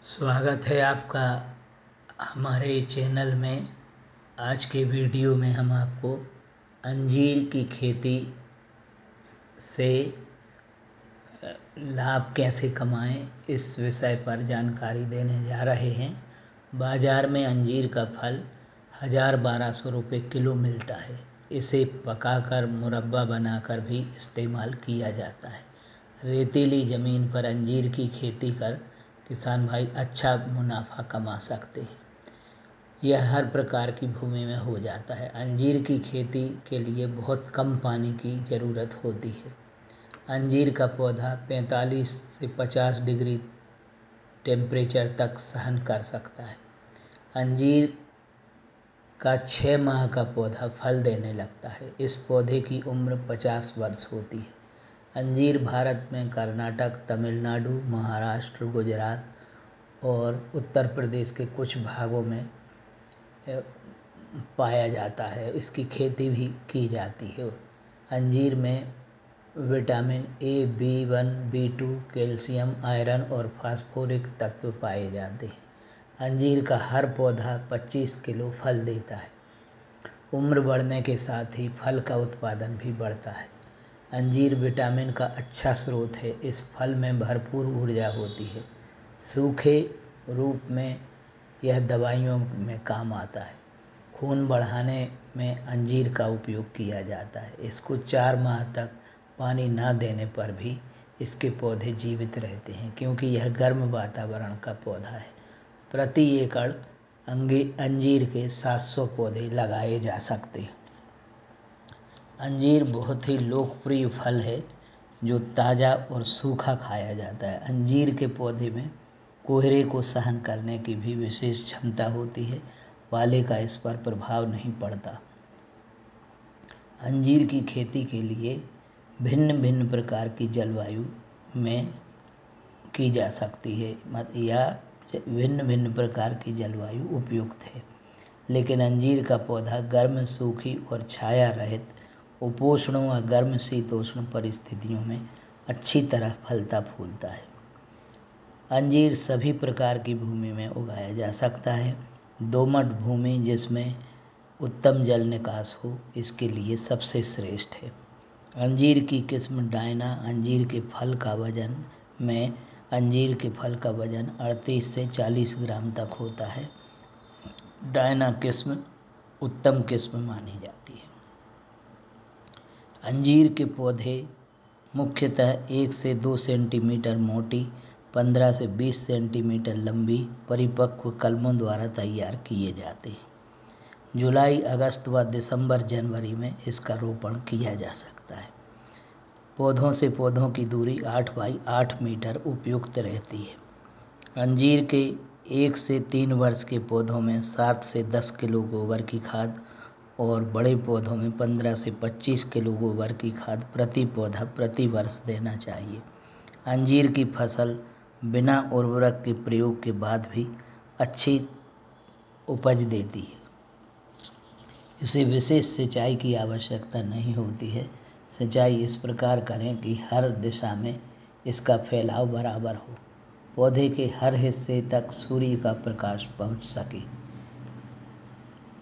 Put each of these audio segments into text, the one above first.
स्वागत है आपका हमारे चैनल में। आज के वीडियो में हम आपको अंजीर की खेती से लाभ कैसे कमाएं इस विषय पर जानकारी देने जा रहे हैं। बाज़ार में अंजीर का फल 1000-1200 रुपये किलो मिलता है। इसे पकाकर मुरब्बा बनाकर भी इस्तेमाल किया जाता है। रेतीली ज़मीन पर अंजीर की खेती कर किसान भाई अच्छा मुनाफा कमा सकते हैं। यह हर प्रकार की भूमि में हो जाता है। अंजीर की खेती के लिए बहुत कम पानी की ज़रूरत होती है। अंजीर का पौधा 45 से 50 डिग्री टेम्परेचर तक सहन कर सकता है। अंजीर का 6 माह का पौधा फल देने लगता है। इस पौधे की उम्र 50 वर्ष होती है। अंजीर भारत में कर्नाटक, तमिलनाडु, महाराष्ट्र, गुजरात और उत्तर प्रदेश के कुछ भागों में पाया जाता है। इसकी खेती भी की जाती है। अंजीर में vitamin A, B1, B2, calcium, iron और फास्फोरिक तत्व पाए जाते हैं। अंजीर का हर पौधा 25 किलो फल देता है। उम्र बढ़ने के साथ ही फल का उत्पादन भी बढ़ता है। अंजीर विटामिन का अच्छा स्रोत है। इस फल में भरपूर ऊर्जा होती है। सूखे रूप में यह दवाइयों में काम आता है। खून बढ़ाने में अंजीर का उपयोग किया जाता है। इसको 4 माह तक पानी ना देने पर भी इसके पौधे जीवित रहते हैं, क्योंकि यह गर्म वातावरण का पौधा है। प्रति एकड़ अंजीर के 700 पौधे लगाए जा सकते हैं। अंजीर बहुत ही लोकप्रिय फल है जो ताज़ा और सूखा खाया जाता है। अंजीर के पौधे में कोहरे को सहन करने की भी विशेष क्षमता होती है। पाले का इस पर प्रभाव नहीं पड़ता। अंजीर की खेती के लिए भिन्न भिन्न प्रकार की जलवायु में की जा सकती है या भिन्न भिन्न प्रकार की जलवायु उपयुक्त है। लेकिन अंजीर का पौधा गर्म, सूखी और छाया रहित उपोष्ण व गर्म शीतोष्ण परिस्थितियों में अच्छी तरह फलता फूलता है। अंजीर सभी प्रकार की भूमि में उगाया जा सकता है। दोमट भूमि जिसमें उत्तम जल निकास हो, इसके लिए सबसे श्रेष्ठ है। अंजीर की किस्म डायना। अंजीर के फल का वजन 38 से 40 ग्राम तक होता है। डायना किस्म उत्तम किस्म मानी जाती है। अंजीर के पौधे मुख्यतः 1 से 2 सेंटीमीटर मोटी, 15 से 20 सेंटीमीटर लंबी परिपक्व कलमों द्वारा तैयार किए जाते हैं। जुलाई, अगस्त व दिसंबर, जनवरी में इसका रोपण किया जा सकता है। पौधों से पौधों की दूरी 8 बाई 8 मीटर उपयुक्त रहती है। अंजीर के 1 से 3 वर्ष के पौधों में 7 से 10 किलो गोबर की खाद और बड़े पौधों में 15 से 25 किलो गोबर की खाद प्रति पौधा प्रति वर्ष देना चाहिए। अंजीर की फसल बिना उर्वरक के प्रयोग के बाद भी अच्छी उपज देती है। इसे विशेष सिंचाई की आवश्यकता नहीं होती है। सिंचाई इस प्रकार करें कि हर दिशा में इसका फैलाव बराबर हो, पौधे के हर हिस्से तक सूर्य का प्रकाश पहुंच सके।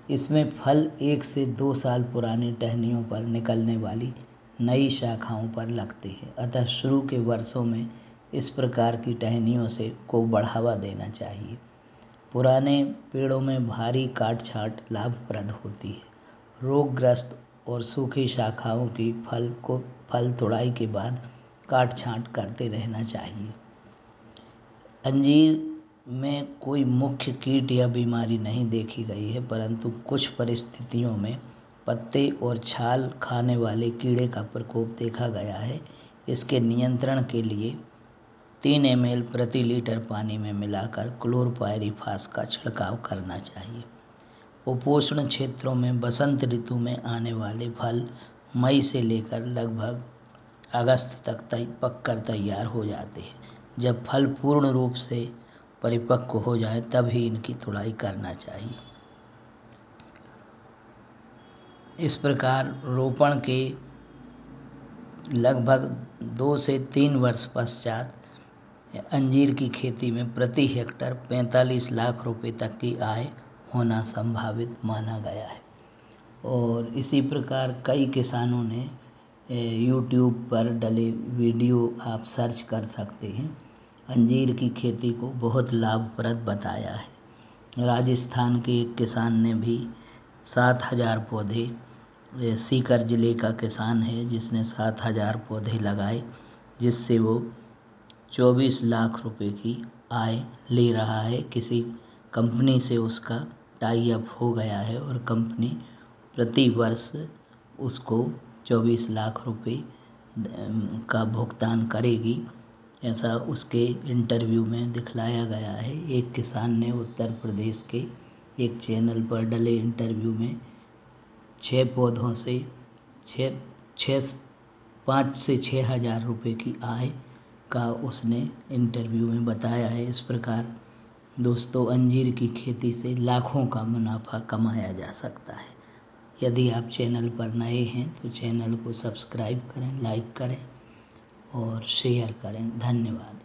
इसमें फल 1 से 2 साल पुरानी टहनियों पर निकलने वाली नई शाखाओं पर लगते हैं। अतः शुरू के वर्षों में इस प्रकार की टहनियों को बढ़ावा देना चाहिए। पुराने पेड़ों में भारी काट छांट लाभप्रद होती है। रोगग्रस्त और सूखी शाखाओं की फल तोड़ाई के बाद काट छांट करते रहना चाहिए। अंजीर में कोई मुख्य कीट या बीमारी नहीं देखी गई है, परंतु कुछ परिस्थितियों में पत्ते और छाल खाने वाले कीड़े का प्रकोप देखा गया है। इसके नियंत्रण के लिए 3 ml प्रति लीटर पानी में मिलाकर क्लोरपायरीफास का छिड़काव करना चाहिए। उपोष्ण क्षेत्रों में बसंत ऋतु में आने वाले फल मई से लेकर लगभग अगस्त तक पककर तैयार हो जाते हैं। जब फल पूर्ण रूप से परिपक्व हो जाए तब ही इनकी तुड़ाई करना चाहिए। इस प्रकार रोपण के लगभग 2 से 3 वर्ष पश्चात अंजीर की खेती में प्रति हेक्टर 45 लाख रुपए तक की आय होना संभावित माना गया है। और इसी प्रकार कई किसानों ने यूट्यूब पर डले वीडियो आप सर्च कर सकते हैं, अंजीर की खेती को बहुत लाभप्रद बताया है। राजस्थान के एक किसान ने भी 7,000 पौधे, सीकर ज़िले का किसान है जिसने 7,000 पौधे लगाए, जिससे वो 24 लाख रुपए की आय ले रहा है। किसी कंपनी से उसका टाई अप हो गया है और कंपनी प्रति वर्ष उसको 24 लाख रुपए का भुगतान करेगी, ऐसा उसके इंटरव्यू में दिखलाया गया है। एक किसान ने उत्तर प्रदेश के एक चैनल पर डले इंटरव्यू में 6 पौधों से 5 से 6 हज़ार रुपये की आय का उसने इंटरव्यू में बताया है। इस प्रकार दोस्तों, अंजीर की खेती से लाखों का मुनाफा कमाया जा सकता है। यदि आप चैनल पर नए हैं तो चैनल को सब्सक्राइब करें, लाइक करें और शेयर करें। धन्यवाद।